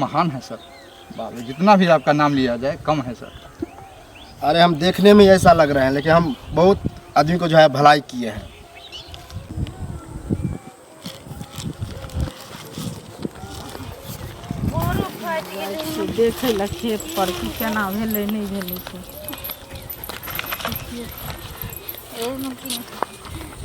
महान है सर। बाबू जितना भी आपका नाम लिया जाए कम है सर। अरे हम देखने में ऐसा लग रहे हैं, लेकिन हम बहुत आदमी को जो है भलाई किए हैं। देखे ला खेत पर कि केना भेलै नहीं भेलै से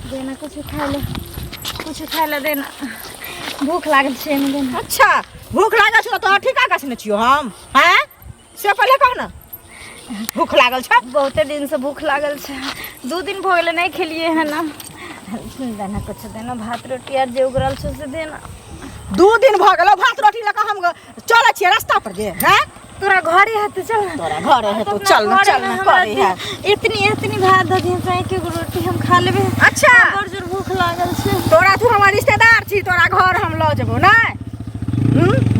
देना कुछ खाए ले देना। भूख लागल छै में देना। अच्छा भूख लागल छ तो ठीका कसने छियो हम हैं से पहले कह ना भूख लागल छ। बहुते दिन से भूख लागल छै, 2 दिन भऽ गेलै नहीं खेलिए है ना। देना कुछ देना, भात रोटी आर जे उगरल छै से देना। 2 दिन भऽ गेलो भात रोटी लेके हम चले छिए रास्ता पर जे हैं। तोरा घरे है तो चल। तोरा घरे है तो चल ना करे है। इतनी भात दे दिन से एक रोटी हम खा लेबे। अच्छा और जोर भूख लागल छै। तोरा तू हमर रिश्तेदार छी, तोरा घर हम ल जेबो ना।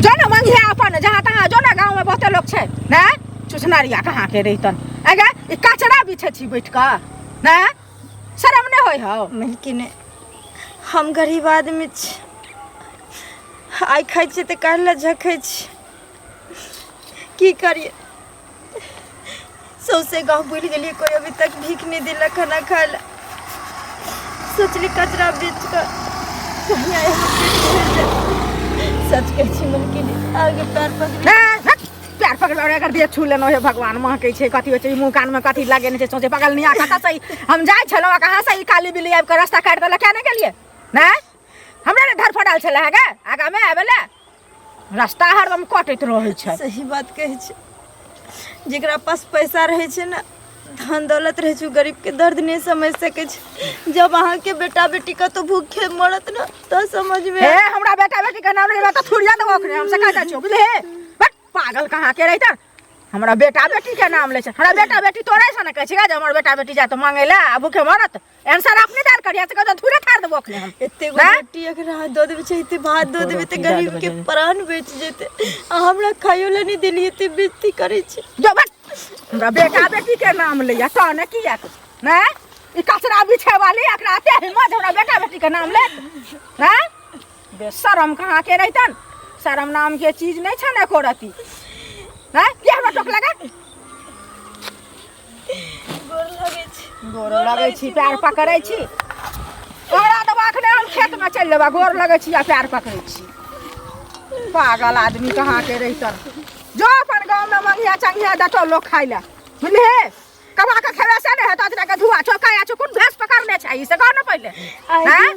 जो ना मंगिया अपन जहां तहां जो ना, गांव में बहुते लोग छै ना। चुसनारिया कहां के रहितन आगे ई कचरा बिछे छी बैठ का ना। शर्म नहीं होय हो? लेकिन हम गरीब आदमी छी, आइ खाइ छी तऽ काल्हि झखै छी। की करिए, सौसे गाँव बुल गेलिए, कोई अभी तक भीख नहीं दिला खाना खाए ला। सोचली कचरा बेच कर कहीं आए सच कह छी मलकिन आगे पैर पकड़ अगर दे छू लेनो हे भगवान महकै छै। कथी होइ छै मुंह कान में कथी लगेने छै सोचे पकड़ नहीं आता सही। हम जाय छलो कहां से ई काली बिल्ली आब के रास्ता काट देला क्या नहीं गेलिए ना। हमरा ने धर फड़ल छले है गे आगा में आबेले रास्ता हरदम कटैत रहै छै। सही बात कहै छै, जेकरा पास पैसा रहे छै ना, धन दौलत रहे छै, गरीब के दर्द नहीं समझ सके छै। जब अहाँ के बेटा बेटी का तो भूखे मरत ना तो समझ में। हे हमरा बेटा बेटी के नाम लेला तो थुरिया देबो ओकरे हम से कहै छियो बुझले। बट पागल कहां के रहितन। हमरा बेटा बेटी के नाम ले छै। हमरा बेटा बेटी तोरे से न कहै छै जे हमर बेटा बेटी जा तो मांगे ला आ भूखे मरत। आंसर अपने दान करिया से कहै थुरे फाड़ देबो ओकरे हम। एते गो रोटी अगर हाथ दो देबे चाहिए, भात दो देबे त गरीब के प्राण बेच जेते। हमरा खायो ला नहीं देलिए ते बेइज्जती करे छै। जो बट हमरा बेटा बेटी के नाम लिया तो ने किया ना। ई कचरा बिछे वाली एकरा आते हिम्मत हमरा बेटा बेटी के नाम ले ना। बेशरम कहां के रहितन। शरम नाम के चीज नहीं छै ना एको रती ना। के हमरा टोक लगा गोर लगे छी पैर पकड़ै छी। तोरा दबा अखने हम खेत में चल लेबा गोर लगे छी आ पैर पकड़ै छी। पागल आदमी कहां के रहितन। जो अपन गांव में मंगिया चंगिया डटो लोग खाइ ला बुझले। कमा के खेबे से नहीं है तो के धुआ चौका या चुकुन भैंस पकड़ने चाहिए से कह न पहले हैं।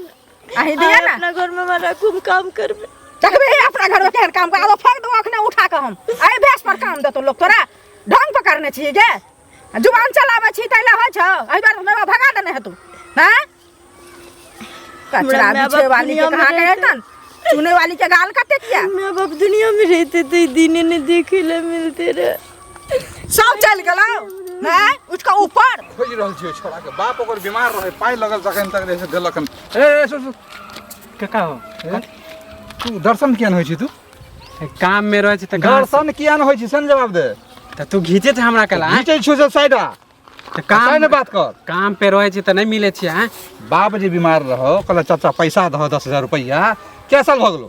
अही दिया ना अपना घर में मारा कुम काम करबे देखबे अपना घर में केहन काम कर आलो फेंक दो अखने उठा के हम आए भैंस पर काम देतो लोग। तोरा ढंग पकड़ने छी गे जुबान चलावे छी तैला हो छ। एहि बार मेवा भगा देने है तू हैं। कचरा बिछे वाली के कहां के रहतन, चुने वाली के गाल कते किया। मैं बाप दुनिया में रहते तो दिन ने देखे ला मिलते रहे। सब चल गेलो ना उसका ऊपर खोज रहल छियै छोरा के बाप ओकर बीमार रहे पाई लगल तखन तक रे से देलकन। ए सु का हो तू दर्शन किया न होई छी। तू काम में रहे छ त दर्शन किया न होई छी सन जवाब दे। त तू घीचे छ हमरा कला घीचे छु से साइडा त काम ने बात कर। काम पे रहे छ त नहीं मिले छ। हैं बाप जी बीमार रहो कहला चाचा पैसा दहो 10,000 रुपया क्या साल भ गेलो।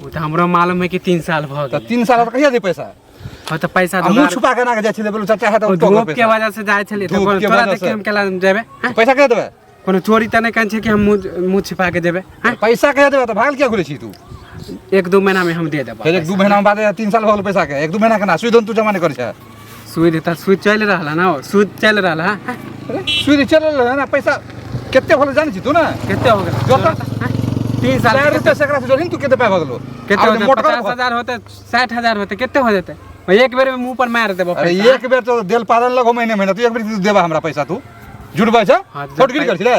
वो त हमरो मालूम है कि 3 साल भ त गेल। 3 साल त कहिया दे पैसा। हो त पैसा मुंह छुपा के ना के जाय छले बोलू चाचा है त धूप के वजह से जाय छले त तोरा देख के हम केला जेबे। पैसा के देबे कोनो चोरी त नहीं कन छ कि हम मुंह छिपा के देबे। हैं पैसा के देबे त भागल क्या घुरे छी तू। 1-2 महीना में हम दे देबो। फिर 1-2 महीना बाद 3 साल भ गेल पैसा के 1-2 महीना के ना सुई तू जमा नहीं कर छ। सुई देता सुई चल रहला ना सुई चल रहला। सुई चल रहला ना पैसा केते होले जानि छी तू ना केते हो गेल जो त 3 साल 4 रुपया से एकरा से जोलिन तू केते पाए भगलो केते हो 50,000 होते 60,000 होते केते हो जेते। एक बेर में मुंह पर मार देबो अरे पैसा। एक बेर तो देल पालन लगो महीने महीना तू एक बेर देबा हमरा पैसा तू जुड़बा छ फोटगिरी कर छले।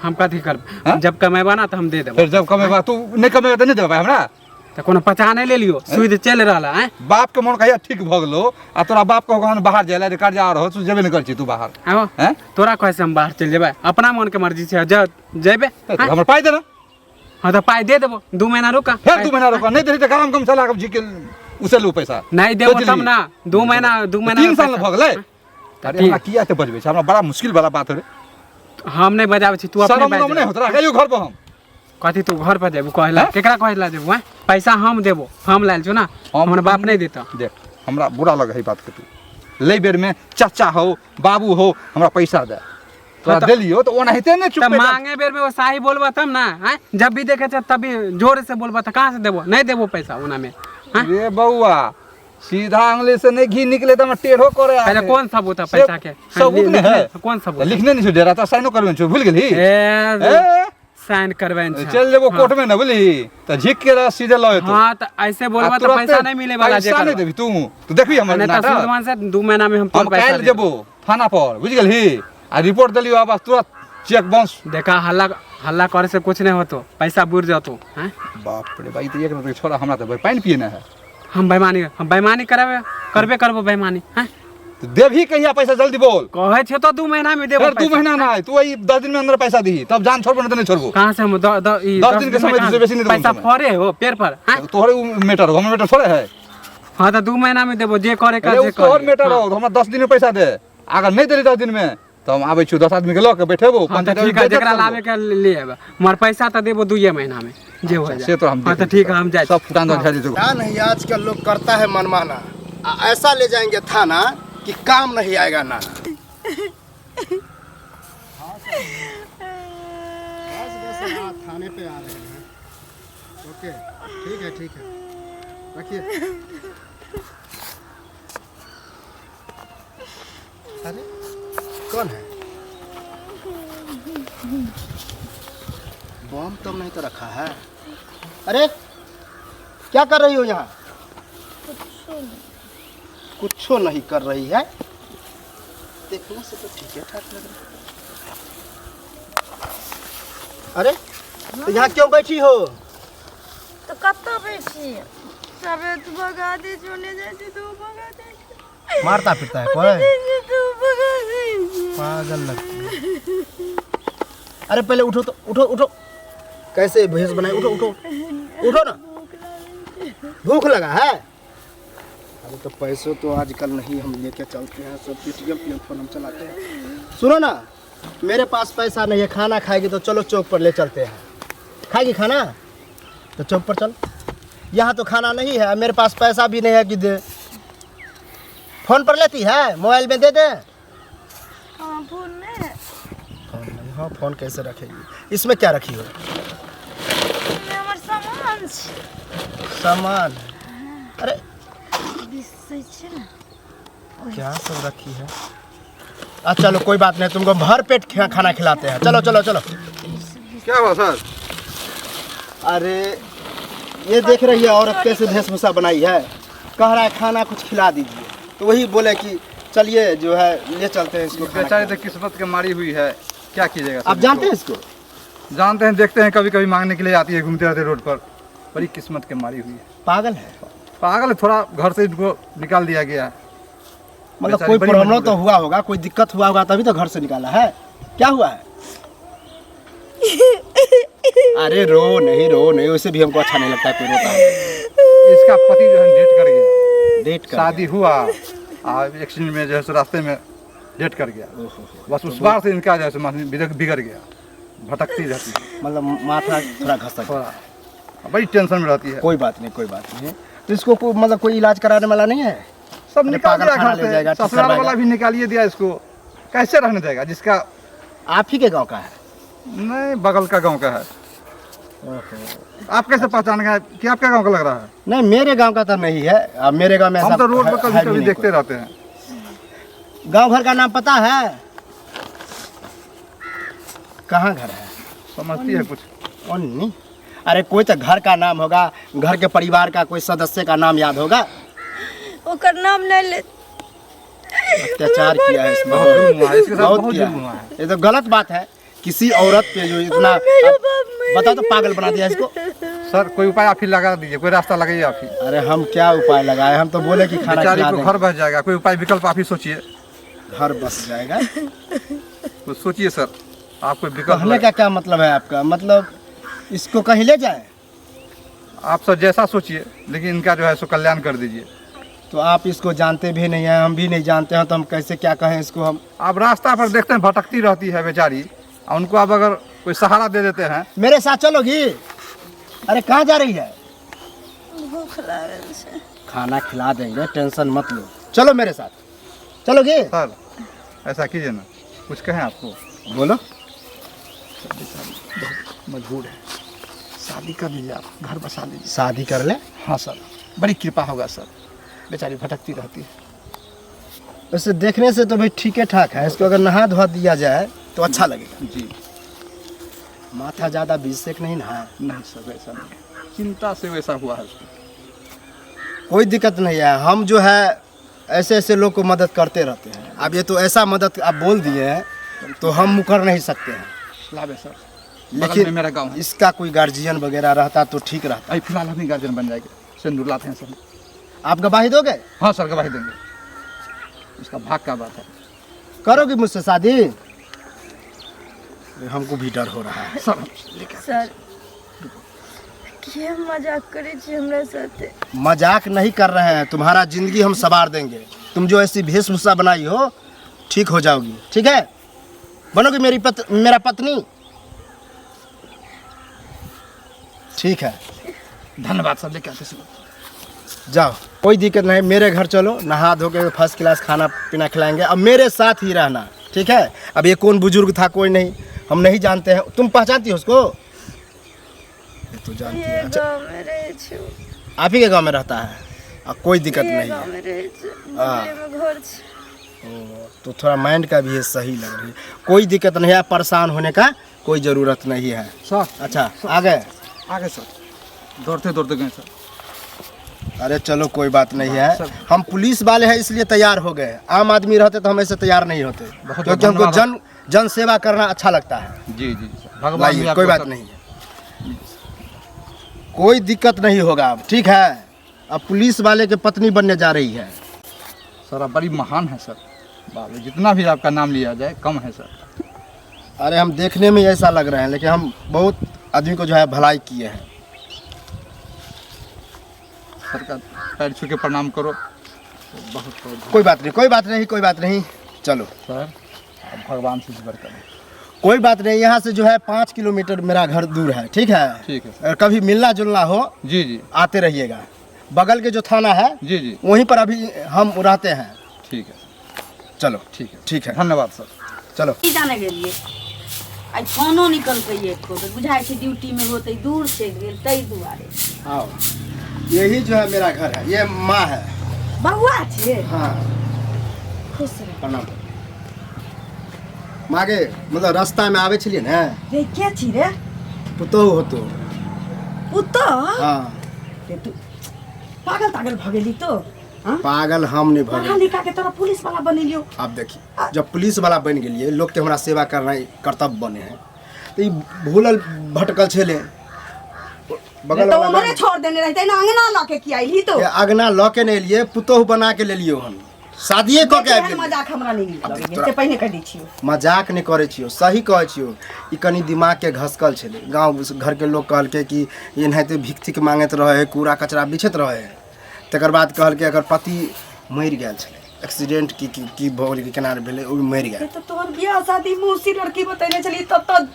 हम कथी करब जब कमेबा ना तो हम दे देबो। फिर जब कमेबा तू नहीं कमेबा त नहीं देबा हमरा त कोनो पचा नहीं ले लियो सुई चल रहला। हैं बाप के मन कहिया ठीक भ गेलो आ तोरा बाप को कहन बाहर जायला रे कर्जा रहो तू जेबे नहीं कर छी तू बाहर आओ हैं तोरा कैसे हम बाहर चल जेबे अपना मन के मर्जी से जा जेबे। हमर पाई दे ना। हां तो पाई दे देबो 2 महीना रुका फिर 2 महीना रुका नहीं देली त काम चला के जी के उसे लू पैसा नहीं देबो तब ना 2 महीना 3 साल भ गेलै। अरे हमरा किया ते बजबे छ हमरा बड़ा मुश्किल वाला बात रे। हम नहीं बजाबै छी तू अपने शर्म नहीं होत रहा कहियो घर पर हम कथी तू घर पर देबू कहला हाँ? केकरा कहला देबू हैं पैसा हम देबो हम लायल छो ना हमर बाप नहीं देता देख हमरा बुरा लगे है बात के तू ले बेर में चाचा हो बाबू हो हमरा पैसा दे तोरा देलियो तो ओना हेते ने चुप तब मांगे बेर में वो साही बोलबा तब ना हैं जब भी देखे छ तभी जोर से बोलबा त कहां से देबो नहीं देबो पैसा ओना में हैं रे बउआ सीधा अंगली से नहीं घी निकले तो मैं टेढ़ो करे पहले कौन सबूत है पैसा के सबूत नहीं है कौन सबूत लिखने नहीं छो डेरा तो साइनो करबे छो भूल गेली साइन करबेन चल जेबो कोर्ट में ना बोली तो झिक के रह सीधे लए तो हां त ऐसे बोलबा त पैसा नहीं मिले वाला जे पैसा नहीं देबी तू देखबी हमर नहीं त नाटक सुदमान से 2 महीना में हम हम पैसा काल जेबो थाना पर बुझ गेली आ रिपोर्ट देलियो आवाज तुरंत चेक बाउंस देखा हल्ला करे से कुछ नहीं होतो पैसा बुर जातो हैं बाप रे भाई तो एक मिनट छोड़ा हमरा तो पानी पिए ना है हम बेईमानी करबे करबो बेईमानी हैं तो देभी कहिया पैसा जल्दी बोल कहे छे तो 2 महीना में देबो फिर 2 महीना ना है तू वही 10 दिन में अंदर पैसा दी तब जान छोड़बो नहीं तो नहीं छोड़बो कहां से हम 10 दिन के समय से बेसी नहीं पैसा फरे हो पेड़ पर हैं तोहरे मैटर हो हम मैटर थोड़े है हां त 2 महीना में देबो जे करे का अरे जे तोहर करे मैटर हो हमरा 10 दिन में पैसा दे अगर नहीं देली 10 दिन में तो हम आबै छु 10 आदमी के लके बैठेबो हां त ठीक है जेकरा लावे के ले आबे मोर पैसा त देबो 2 महीना में जे हो जाए से तो हम हां त ठीक है हम जाए सब फुटान दो झाड़ी क्या नहीं आजकल लोग करता है मनमाना ऐसा ले जाएंगे थाना कि काम नहीं आएगा ना थाने पे आ रहे हैं ओके ठीक है रखिए अरे कौन है बम तो नहीं तो रखा है अरे क्या कर रही हो यहाँ कुछो नहीं कर रही है देखने से तो ठीक ठाक लग रहा है अरे तो यहाँ क्यों बैठी हो तो कत्ता बैठी सबे तू भगा दे जोने जैसे तू भगा दे मारता पिटता है कोई जैसे तू भगा दे पागल लगती है अरे पहले उठो तो उठो कैसे भेष बनाए उठो ना भूख लगा है अरे तो पैसों तो आजकल नहीं हम लेके चलते हैं सब पेटीएम फोन हम चलाते हैं सुनो ना मेरे पास पैसा नहीं है खाना खाएगी तो चलो चौक पर ले चलते हैं खाएगी खाना तो चौक पर चल यहाँ तो खाना नहीं है मेरे पास पैसा भी नहीं है कि दे फोन पर लेती है मोबाइल में दे दे हां फोन में फोन नहीं हाँ फोन कैसे रखेगी इसमें क्या रखी हो हमर सामान सामान अरे बिसै छै ना क्या सब रखी है अच्छा चलो कोई बात नहीं तुमको भर पेट खाना खिलाते हैं चलो क्या हुआ सर अरे ये देख रही है औरत कैसे वेशभूषा बनाई है कह रहा है खाना कुछ खिला दीजिए तो वही बोले कि चलिए जो है ले चलते हैं इसको बेचारी तो किस्मत के मारी हुई है क्या कीजिएगा आप जानते हैं इसको जानते हैं देखते हैं कभी कभी मांगने के लिए आती है घूमते रहते रोड पर बड़ी किस्मत के मारी हुई है पागल है पागल है थोड़ा घर से इनको निकाल दिया गया है मतलब बेचारी कोई बड़ी प्रॉब्लम मजबूर तो हुआ होगा कोई दिक्कत हुआ होगा तभी तो घर से निकाला है क्या हुआ है अरे रो नहीं वैसे भी हमको अच्छा नहीं लगता कोई रोता है इसका पति जो है डेट कर गया डेट कर शादी हुआ एक्सीडेंट में जो है रास्ते में डेट कर गया बस उस बार से इनका जो है बिगड़ गया भटकती रहती है मतलब माथा थोड़ा घसक थोड़ा बड़ी टेंशन में रहती है कोई बात नहीं तो इसको मतलब कोई इलाज कराने वाला नहीं है सब अरे निकाल दिया पागलखाना घर ले जाएगा, से ठीक ससुराल करवाएगा। वाला भी निकालिए दिया इसको कैसे रहने देगा जिसका आप ही के गांव का है नहीं बगल का गांव का है आप कैसे पहचान गए कि आपका गांव का लग रहा है नहीं मेरे गांव का तो नहीं है अब मेरे गांव में हम ऐसा तो रोड पर है कभी भी कभी नहीं देखते कोई। रहते हैं गांव घर का नाम पता है कहाँ घर है समझती है कुछ नहीं अरे कोई तो घर का नाम होगा घर के परिवार का कोई सदस्य का नाम याद होगा ओकर नाम नहीं ले अत्याचार किया है इसमें बहुत जुल्म हुआ है, इसके साथ बहुत बहुत किया जुल्म हुआ है है। ये तो गलत बात है किसी औरत पे जो इतना बताओ तो पागल बना दिया इसको सर कोई उपाय आप ही लगा दीजिए कोई रास्ता लगाइए आप ही अरे हम क्या उपाय लगाए हम तो बोले कि खाना बेचारी खिला को देंगे। घर बस जाएगा कोई उपाय विकल्प आप ही सोचिए घर बस जाएगा तो सोचिए सर आप कोई विकल्प कहने का क्या मतलब है आपका मतलब इसको कहीं ले जाए आप सर जैसा सोचिए लेकिन इनका जो है सो कल्याण कर दीजिए तो आप इसको जानते भी नहीं हैं हम भी नहीं जानते हैं तो हम कैसे क्या कहें इसको हम आप रास्ता पर देखते हैं भटकती रहती है बेचारी और उनको आप अगर कोई सहारा दे देते हैं। मेरे साथ चलोगी? अरे कहाँ जा रही है? भूख लागल छै। खाना खिला देंगे, टेंशन मत लो। चलो मेरे साथ। चलोगे? सर ऐसा कीजिए ना, कुछ कहें आपको। बोलो। मजबूर है, शादी कर लीजिए, आप घर बसा लीजिए। शादी कर ले। हाँ सर, बड़ी कृपा होगा सर, बेचारी भटकती रहती है। वैसे देखने से तो भाई ठीक है ठाक है, इसको अगर नहा धोआ दिया जाए तो अच्छा लगेगा। जी माथा ज़्यादा बीज से नहीं ना? नहीं सर, वैसा नहीं, चिंता से वैसा हुआ है उसको। कोई दिक्कत नहीं है, हम जो है ऐसे ऐसे लोग को मदद करते रहते हैं। अब ये तो ऐसा मदद आप बोल दिए हैं तो हम मुकर नहीं सकते हैं। लाभ है सर, लेकिन लेकिन मेरा गांव है। इसका कोई गार्जियन वगैरह रहता तो ठीक रहता। अभी फिलहाल हम ही गार्जियन बन जाएंगे, सिंदूर लाते हैं सर। आप गवाही दोगे? हाँ सर, गवाही देंगे, इसका भाग का बात है। करोगी मुझसे शादी? हमको भी डर हो रहा है। सर लेकर सर ये मजाक करे छी हमरा साथे? मजाक नहीं कर रहे हैं, तुम्हारा जिंदगी हम सवार देंगे। तुम जो ऐसी वेशभूषा बनाई हो ठीक हो जाओगी, ठीक है? बनोगी मेरा पत्नी? ठीक है, धन्यवाद सर, लेकर आते सर। जाओ, कोई दिक्कत नहीं। मेरे घर चलो, नहा धो के फर्स्ट क्लास खाना पीना खिलाएंगे। अब मेरे साथ ही रहना, ठीक है? अब ये कौन बुजुर्ग था कोई नहीं, हम नहीं जानते हैं। तुम पहचानती हो उसको? ये तो जानती ये है। अच्छा, गांव में रहे छी। आप ही के गांव में रहता है? कोई दिक्कत ये नहीं गांव है। में रहे छी, बगले में घर छी। तो थोड़ा माइंड का भी ये सही लग रही है। कोई दिक्कत नहीं है, परेशान होने का कोई ज़रूरत नहीं है। सर अच्छा, आ गए? आगे सर, दौड़ते दौड़ते गए सर। अरे चलो कोई बात नहीं है, हम पुलिस वाले हैं इसलिए तैयार हो गए। आम आदमी रहते तो हम ऐसे तैयार नहीं होते, क्योंकि हमको जन सेवा करना अच्छा लगता है। जी जी सर, भगवान लाइए, भी कोई आपको बात सर- नहीं है, कोई दिक्कत नहीं होगा अब, ठीक है? अब पुलिस वाले के पत्नी बनने जा रही है। सर आप बड़ी महान है सर, बाबू जितना भी आपका नाम लिया जाए कम है सर। अरे हम देखने में ऐसा लग रहे हैं, लेकिन हम बहुत आदमी को जो है भलाई किए हैं। सर का पैर छू के प्रणाम करो, तो बहुत कोई बात नहीं, कोई बात नहीं, कोई बात नहीं। चलो सर, आप भगवान से ईश्वर करें। कोई बात नहीं, यहाँ से जो है 5 किलोमीटर मेरा घर दूर है, ठीक है? ठीक है सर। अगर कभी मिलना जुलना हो जी जी आते रहिएगा। बगल के जो थाना है जी जी, वहीं पर अभी हम रहते हैं। ठीक है चलो ठीक है ठीक है, धन्यवाद सर। चलो। की जाने गेलिए आई फोनो निकलते एको बेर बुझाइ छै ड्यूटी में होते दूर चलि गेल तै दुआरे। आओ, यही जो है मेरा घर है, ये माँ है। बउआ छै? हाँ, खुश रह। प्रणाम। मागे मतलब रास्ता में आवे छलिए ने, रे के छी रे? पुतोहु होतो। पुतो? हाँ, रे तू पागल तागल भ गेली तो? हाँ? पागल हम नहीं पढ़ा भगे। लिखा के तोरा पुलिस वाला बनेलियो। आप देखिए, जब पुलिस वाला बन गेलिए, लोग के हमरा सेवा करना कर्तव्य बने हैं, तो ये भूलल भटकल छले। बगल तो वाला हमरे छोड़ देने रहते ना, अंगना ला के की आइली तो? ये अगना लऽ के नहीं लिए, पुतोहु बना के ले लियो हम। शादिये कऽ के आबि एहन गेलियै। मजाक हमरा नहीं नीक लगैए, तोरा- से पहिने कहि दै छियो। मजाक नहीं करे छियो, सही कहे छियो। ई कनी दिमाग के घसकल छले। गांव घर के लोग कहलके कि एनाहिते भिख थिक मांगैत रहे है, कूड़ा कचरा बिछैत रहे है। तकर बाद कहलके अगर पति मरि गेल छले, एक्सीडेंट की भऽ गेल, केना भेलै, ओ मरि ये गेल। तो तोहर बियाह शादी मौसी लड़की बतेने चली तब तो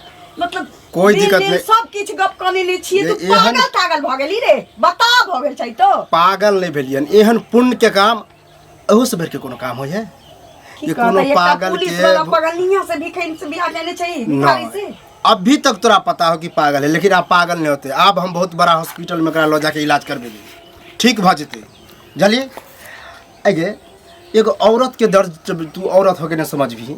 मतलब कोई दिक्कत नहीं। सब किछ गप कने ले छिए। तू ये एहन- पागल तागल भ गेली रे, बता भ गेल छै तो? पागल नहीं भेलियन, एहन पुण्य के काम अहू से भर के कोनो काम हो है? की ये कहता कोनो एकटा पागल पुलिस के वाला पगलिया से भिखैन से बियाह लेने छै भिखारी से? नहीं, अभी तक तोरा पता हो कि पागल है, लेकिन आप पागल नहीं होते। अब हम बहुत बड़ा हॉस्पिटल में एकरा लो जाके इलाज करबेली, ठीक भ जेते। जलिए आगे एगो औरत के दर्द जब तू औरत होके न समझबी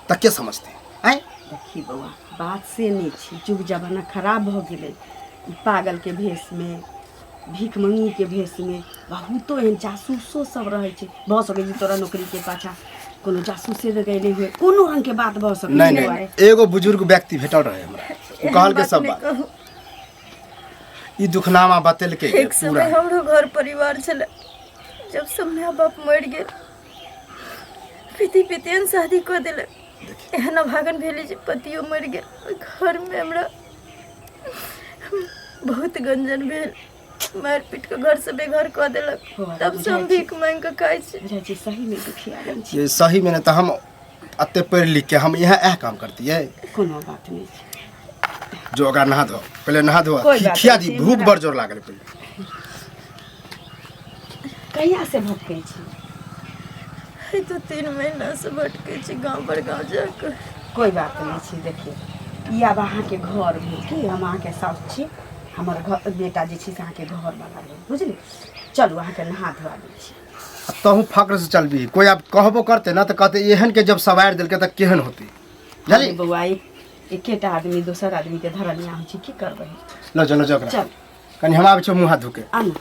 त के समझते आय? देखी बउआ, बात से नहीं छी, जुग जमाना खराब भ गेलै। ई पागल के भेष में, भीख मंगी के भेष में बहुतो एहन जासूसो सब रहै छै। भ सकै छै तोरा नौकरी के पाछा कोनो जासूसे लगैले हुए, कोनो रंग के बात भ सकै नहीं छै। नहीं, एगो बुजुर्ग व्यक्ति भेटल रहे हमरा, उ कहल के सब बात ई दुखनामा बतेलके एक पूरा। समय हमरो घर परिवार छले, जब सब माय बाप मर गेल, पति पितियन शादी कर दिले, एहन अभागन भेली जे पतियो मर गेल। ओइ घर में हमरा बहुत गंजन भेल, मार पीट के घर से बेघर कर देलक। तब से हम भीख मांग के खाइ छी। बुझाइ छै सही में दुखिया आदमी छी। ये सही में नहीं तो हम अते पढ़ लिख के हम यहाँ काम करती है। कोनो बात नहीं छै। जो ओकरा नहा दो, पहले नहा दो, कोई बात खिया नहीं, दी, भूख हमरा- बड़ जोर लागल पहले। कहिया से भटकै छी? है तो 3 महीना से भटके छी गाँव पर गाँव जाकर। कोई बात नहीं छी, देखिए ई आब अहाँके घर भेल कि हम अहाँके साउस छी, हमर घर बेटा जे छी से अहाँके घर बना भेल, बुझली? चलू अहाँके नहा धोआ दै छी। तहूँ फक्र से चलबी, कोई अब कहबो करते ना तो कहते एहन के जब सवार दिल के तो केहन होती अरे बौआ एकेटा आदमी दोसर आदमी के धरनिया होइ छै, की करबै? लो चलो जकरा चल कनी हम आबै छौ मुँह हाथ धोके। आनु